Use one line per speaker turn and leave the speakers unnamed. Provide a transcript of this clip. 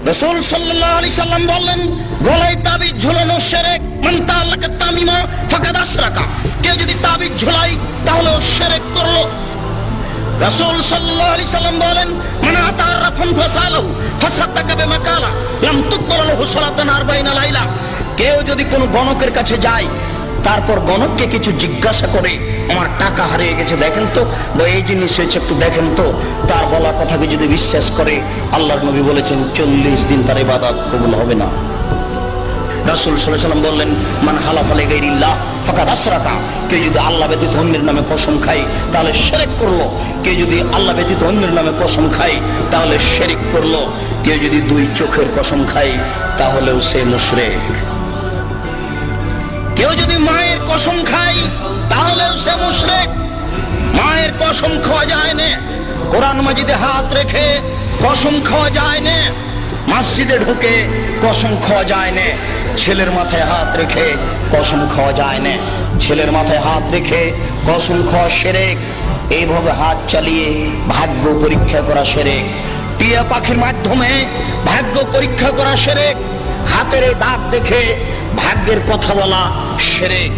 রাসূল সাল্লাল্লাহু আলাইহি সাল্লাম বললেন, গলায় তাবিজ ঝুলানো শিরক, মান তাআল্লাকা তামিমা ফাকাদ আশরাকা। কেউ যদি তাবিজ ঝুলায় তাহলে ও শিরক করলো। রাসূল সাল্লাল্লাহু আলাইহি সাল্লাম বলেন, মান আতা রাফান ফাসালাহু ফাসাদাকা বিমা কালা লাম তুকবাল লাহু সালাতান 40 লাইলা। কেউ যদি কোনো গণকের কাছে যায়, তারপর গণককে কিছু জিজ্ঞাসা করে, আমার টাকা হারিয়ে গেছে দেখেন তো, বা এই জিনিস হয়েছে একটু দেখেন তো, তার বলা কথাকে যদি বিশ্বাস করে, আল্লাহর নবী বলেছেন 40 দিন তার ইবাদত কবুল হবে না। রাসূল সাল্লাল্লাহু আলাইহি সাল্লাম বললেন, মান হালাফা লিগাইরিল্লাহ ফাকাদ আশরাকা। কেউ যদি আল্লাহ ব্যতীত অন্যের নামে কসম খায় তাহলে শিরক করলো। কেউ যদি আল্লাহ ব্যতীত অন্যের নামে কসম খায় তাহলে শিরক করলো। কেউ যদি দুই চোখের কসম খায় তাহলেও সে মুশরিক। কেউ যদি মায়ের কসম খায় তাহলেও সে মুশরিক। মায়ের কসম খাওয়া যায় না, কোরআন মাজিদে হাত রেখে কসম খাওয়া যায় না, মসজিদে ঢুকে কসম খাওয়া যায় না, ছেলের মাথায় হাত রেখে কসম খাওয়া যায় না। ছেলের মাথায় হাত রেখে কসম খাওয়া শিরক। এইভাবে হাত চালিয়ে ভাগ্য পরীক্ষা করা শিরক। টিয়া পাখির মাধ্যমে ভাগ্য পরীক্ষা করা শিরক। হাতের দাগ দেখে ভাগ্যের কথা বলা শিরক।